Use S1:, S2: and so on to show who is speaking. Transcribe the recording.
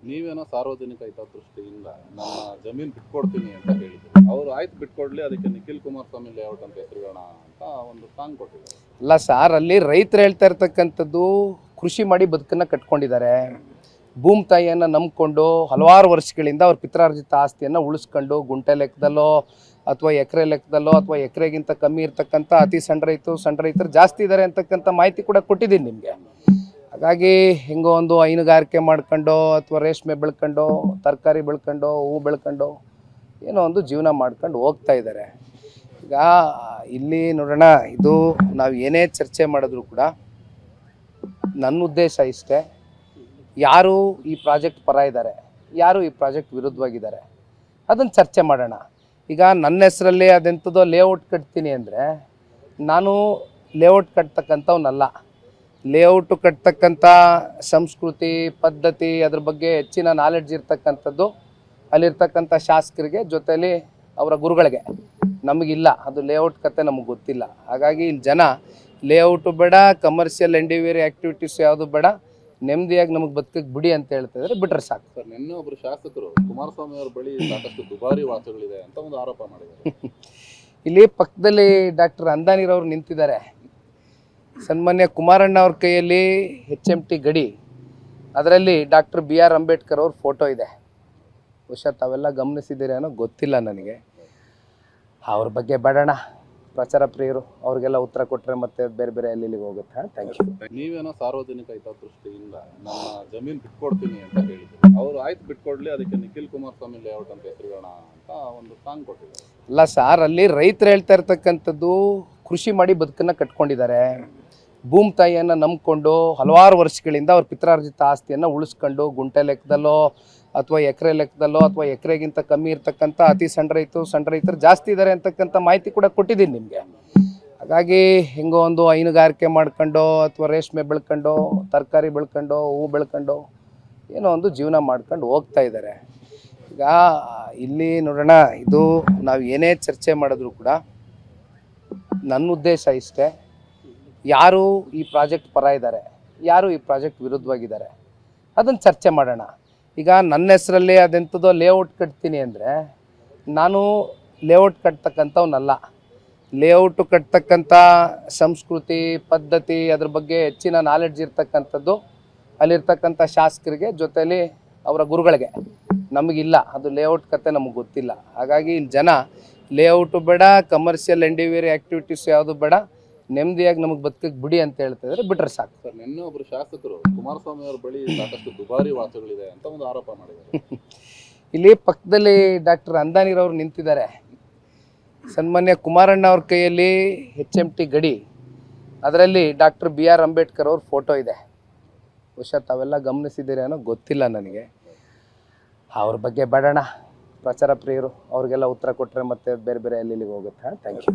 S1: ನೀವೇನೋ ಸಾರ್ವಜನಿಕ ಹಿತದೃಷ್ಟಿಯಿಂದ ನಮ್ಮ ಜಮೀನು ಬಿಟ್ಕೊಡ್ತೀನಿ ಅಂತ ಹೇಳಿದ್ರು. ಅವರು ಆಯ್ತು ಬಿಟ್ಕೊಡ್ಲಿ, ಅದಕ್ಕೆ ನಿಖಿಲ್ ಕುಮಾರಸ್ವಾಮಿ ಲೇಔಟ್ ಅಂತ ಹೆಸರಿಡೋಣ ಅಂತ ಒಂದು ಸಾಂಗ್ ಕೊಟ್ಟಿದ್ದಾರೆ.
S2: ಅಲ್ಲ ಸಾರ್, ಅಲ್ಲಿ ರೈತರು ಹೇಳ್ತಾ ಇರ್ತಕ್ಕಂಥದ್ದು ಕೃಷಿ ಮಾಡಿ ಬದುಕನ್ನು ಕಟ್ಕೊಂಡಿದ್ದಾರೆ. ಭೂಮಿ ತಾಯಿಯನ್ನು ನಂಬಿಕೊಂಡು ಹಲವಾರು ವರ್ಷಗಳಿಂದ ಅವ್ರ ಪಿತ್ರಾರ್ಜಿತ ಆಸ್ತಿಯನ್ನು ಉಳಿಸ್ಕೊಂಡು ಗುಂಟೆ ಲೆಕ್ಕದಲ್ಲೋ ಅಥವಾ ಎಕರೆ ಲೆಕ್ಕದಲ್ಲೋ ಅಥವಾ ಎಕರೆಗಿಂತ ಕಮ್ಮಿ ಇರ್ತಕ್ಕಂಥ ಅತಿ ಸಣ್ಣ ರೈತರು ಜಾಸ್ತಿ ಇದ್ದಾರೆ ಅಂತಕ್ಕಂಥ ಮಾಹಿತಿ ಕೂಡ ಕೊಟ್ಟಿದ್ದೀನಿ ನಿಮಗೆ. ಹಾಗಾಗಿ ಹಿಂಗೋ ಒಂದು ಹೈನುಗಾರಿಕೆ ಮಾಡ್ಕೊಂಡು ಅಥವಾ ರೇಷ್ಮೆ ಬೆಳ್ಕೊಂಡು ತರಕಾರಿ ಬೆಳ್ಕೊಂಡು ಹೂವು ಬೆಳ್ಕೊಂಡು ಏನೋ ಒಂದು ಜೀವನ ಮಾಡ್ಕೊಂಡು ಹೋಗ್ತಾ ಇದ್ದಾರೆ. ಈಗ ಇಲ್ಲಿ ನೋಡೋಣ, ಇದು ನಾವು ಏನೇ ಚರ್ಚೆ ಮಾಡಿದ್ರು ಕೂಡ ನನ್ನ ಉದ್ದೇಶ ಇಷ್ಟೇ, ಯಾರು ಈ ಪ್ರಾಜೆಕ್ಟ್ ಪರ ಇದ್ದಾರೆ, ಯಾರು ಈ ಪ್ರಾಜೆಕ್ಟ್ ವಿರುದ್ಧವಾಗಿದ್ದಾರೆ ಅದನ್ನು ಚರ್ಚೆ ಮಾಡೋಣ. ಈಗ ನನ್ನ ಹೆಸರಲ್ಲಿ ಅದೆಂಥದ್ದೋ ಲೇಔಟ್ ಕಟ್ತೀನಿ ಅಂದರೆ ನಾನು ಲೇಔಟ್ ಕಟ್ತಕ್ಕಂಥವ್ನಲ್ಲ. ಲೇಔಟು ಕಟ್ತಕ್ಕಂಥ ಸಂಸ್ಕೃತಿ ಪದ್ಧತಿ ಅದ್ರ ಬಗ್ಗೆ ಹೆಚ್ಚಿನ ನಾಲೆಡ್ಜ್ ಇರ್ತಕ್ಕಂಥದ್ದು ಅಲ್ಲಿರ್ತಕ್ಕಂಥ ಶಾಸಕರಿಗೆ, ಜೊತೆಯಲ್ಲಿ ಅವರ ಗುರುಗಳಿಗೆ. ನಮಗಿಲ್ಲ, ಅದು ಲೇಔಟ್ ಕತೆ ನಮಗೆ ಗೊತ್ತಿಲ್ಲ. ಹಾಗಾಗಿ ಇಲ್ಲಿ ಜನ ಲೇಔಟು ಬೇಡ, ಕಮರ್ಷಿಯಲ್ ಎಂಡಿವೇರಿ ಆ್ಯಕ್ಟಿವಿಟೀಸ್ ಯಾವುದು ಬೇಡ, ನೆಮ್ಮದಿಯಾಗಿ ನಮಗೆ ಬದುಕಕ್ಕೆ ಬಿಡಿ ಅಂತ ಹೇಳ್ತಿದ್ರೆ ಬಿಟ್ರೆ ಸಾಕು.
S1: ಸರ್, ನಿನ್ನೆ ಒಬ್ಬರು ಶಾಸಕರು ಕುಮಾರಸ್ವಾಮಿ ಅವರ ಬಳಿ ಸಾಕಷ್ಟು ದುಬಾರಿ ವಾಚುಗಳಿದೆ ಅಂತ ಒಂದು ಆರೋಪ ಮಾಡಿದ್ದಾರೆ.
S2: ಇಲ್ಲಿ ಪಕ್ಕದಲ್ಲಿ ಡಾಕ್ಟರ್ ಅಂದಾನಿರವ್ರು ನಿಂತಿದ್ದಾರೆ. ಸನ್ಮಾನ್ಯ ಕುಮಾರಣ್ಣ ಅವ್ರ ಕೈಯಲ್ಲಿ HMT ಗಡಿ, ಅದರಲ್ಲಿ ಡಾಕ್ಟರ್ BR ಅಂಬೇಡ್ಕರ್ ಅವ್ರ ಫೋಟೋ ಇದೆ. ಬಹುಶಃ ತಾವೆಲ್ಲ ಗಮನಿಸಿದ್ದೀರಿ ಅನ್ನೋ ಗೊತ್ತಿಲ್ಲ ನನಗೆ. ಅವ್ರ ಬಗ್ಗೆ ಬೇಡಣ, ಪ್ರಚಾರ ಪ್ರಿಯರು, ಅವ್ರಿಗೆಲ್ಲ ಉತ್ತರ ಕೊಟ್ಟರೆ ಮತ್ತೆ ಬೇರೆ ಬೇರೆ ಎಲ್ಲಿಗೆ ಹೋಗುತ್ತೆ. Thank you.
S1: ನೀವೇನೋ ಸಾರ್ವಜನಿಕ ಹಿತದೃಷ್ಟಿಯಿಂದ ನಮ್ಮ ಜಮೀನು ಬಿಟ್ಕೊಡ್ತೀನಿ ಅಂತ ಹೇಳಿದ್ರು. ಅವರು ಆಯ್ತು ಬಿಟ್ಕೊಡ್ಲಿ, ಅದಕ್ಕೆ ನಿಖಿಲ್ ಕುಮಾರಸ್ವಾಮಿ ಲೇಔಟ್ ಅಂತ ಹೆಸರಿಡೋಣ ಅಂತ ಒಂದು ಸಾಂಗ್ ಕೊಟ್ಟಿದ್ದಾರೆ.
S2: ಅಲ್ಲ ಸಾರ್, ಅಲ್ಲಿ ರೈತರು ಹೇಳ್ತಾ ಇರ್ತಕ್ಕಂಥದ್ದು ಕೃಷಿ ಮಾಡಿ ಬದುಕನ್ನು ಕಟ್ಕೊಂಡಿದ್ದಾರೆ. ಭೂಮಿ ತಾಯಿಯನ್ನು ನಂಬಿಕೊಂಡು ಹಲವಾರು ವರ್ಷಗಳಿಂದ ಅವ್ರ ಪಿತ್ರಾರ್ಜಿತ ಆಸ್ತಿಯನ್ನು ಉಳಿಸ್ಕೊಂಡು ಗುಂಟೆ ಲೆಕ್ಕದಲ್ಲೋ ಅಥವಾ ಎಕರೆ ಲೆಕ್ಕದಲ್ಲೋ ಅಥವಾ ಎಕರೆಗಿಂತ ಕಮ್ಮಿ ಇರ್ತಕ್ಕಂಥ ಅತಿ ಸಣ್ಣ ರೈತರು ಜಾಸ್ತಿ ಇದ್ದಾರೆ ಅಂತಕ್ಕಂಥ ಮಾಹಿತಿ ಕೂಡ ಕೊಟ್ಟಿದ್ದೀನಿ ನಿಮಗೆ. ಹಾಗಾಗಿ ಹಿಂಗೋ ಒಂದು ಹೈನುಗಾರಿಕೆ ಮಾಡ್ಕೊಂಡು ಅಥವಾ ರೇಷ್ಮೆ ಬೆಳ್ಕೊಂಡು ತರಕಾರಿ ಬೆಳ್ಕೊಂಡು ಹೂವು ಬೆಳ್ಕೊಂಡು ಏನೋ ಒಂದು ಜೀವನ ಮಾಡ್ಕೊಂಡು ಹೋಗ್ತಾ ಇದ್ದಾರೆ. ಈಗ ಇಲ್ಲಿ ನೋಡೋಣ, ಇದು ನಾವು ಏನೇ ಚರ್ಚೆ ಮಾಡಿದ್ರು ಕೂಡ ನನ್ನ ಉದ್ದೇಶ ಇಷ್ಟೇ, ಯಾರು ಈ ಪ್ರಾಜೆಕ್ಟ್ ಪರ ಇದ್ದಾರೆ, ಯಾರು ಈ ಪ್ರಾಜೆಕ್ಟ್ ವಿರುದ್ಧವಾಗಿದ್ದಾರೆ ಅದನ್ನು ಚರ್ಚೆ ಮಾಡೋಣ. ಈಗ ನನ್ನ ಹೆಸರಲ್ಲಿ ಅದೆಂಥದ್ದೋ ಲೇಔಟ್ ಕಟ್ತೀನಿ ಅಂದರೆ ನಾನು ಲೇಔಟ್ ಕಟ್ತಕ್ಕಂಥವ್ನಲ್ಲ. ಲೇಔಟು ಕಟ್ತಕ್ಕಂಥ ಸಂಸ್ಕೃತಿ ಪದ್ಧತಿ ಅದ್ರ ಬಗ್ಗೆ ಹೆಚ್ಚಿನ ನಾಲೆಡ್ಜ್ ಇರ್ತಕ್ಕಂಥದ್ದು ಅಲ್ಲಿರ್ತಕ್ಕಂಥ ಶಾಸಕರಿಗೆ, ಜೊತೆಯಲ್ಲಿ ಅವರ ಗುರುಗಳಿಗೆ. ನಮಗಿಲ್ಲ, ಅದು ಲೇಔಟ್ ಕತೆ ನಮಗೆ ಗೊತ್ತಿಲ್ಲ. ಹಾಗಾಗಿ ಇಲ್ಲಿ ಜನ ಲೇಔಟು ಬೇಡ, ಕಮರ್ಷಿಯಲ್ ಎಂಡಿವೇರಿ ಆ್ಯಕ್ಟಿವಿಟೀಸ್ ಯಾವುದು ಬೇಡ, ನೆಮ್ಮದಿಯಾಗಿ ನಮಗೆ ಬದುಕಕ್ಕೆ ಬಿಡಿ ಅಂತ ಹೇಳ್ತಿದ್ರೆ ಬಿಟ್ರೆ ಸಾಕು.
S1: ಸರ್, ನಿನ್ನೆ ಒಬ್ಬರು ಶಾಸಕರು ಕುಮಾರಸ್ವಾಮಿ ಅವರ ಬಳಿ ಸಾಕಷ್ಟು ದುಬಾರಿ ವಾಚುಗಳಿದೆ ಅಂತ ಒಂದು ಆರೋಪ ಮಾಡಿದ್ದಾರೆ.
S2: ಇಲ್ಲಿ ಪಕ್ಕದಲ್ಲಿ ಡಾಕ್ಟರ್ ಅಂದಾನಿರವ್ರು ನಿಂತಿದ್ದಾರೆ. ಸನ್ಮಾನ್ಯ ಕುಮಾರಣ್ಣ ಅವ್ರ ಕೈಯಲ್ಲಿ HMT ಗಡಿ, ಅದರಲ್ಲಿ ಡಾಕ್ಟರ್ BR ಅಂಬೇಡ್ಕರ್ ಅವ್ರ ಫೋಟೋ ಇದೆ. ಬಹುಶಃ ತಾವೆಲ್ಲ ಗಮನಿಸಿದ್ದೀರಿ ಅನ್ನೋ ಗೊತ್ತಿಲ್ಲ ನನಗೆ. ಅವ್ರ ಬಗ್ಗೆ ಬೇಡಣ, ಪ್ರಚಾರ ಪ್ರಿಯರು, ಅವ್ರಿಗೆಲ್ಲ ಉತ್ತರ ಕೊಟ್ಟರೆ ಮತ್ತೆ ಬೇರೆ ಬೇರೆ ಎಲ್ಲಿಗೆ ಹೋಗುತ್ತೆ. Thank you.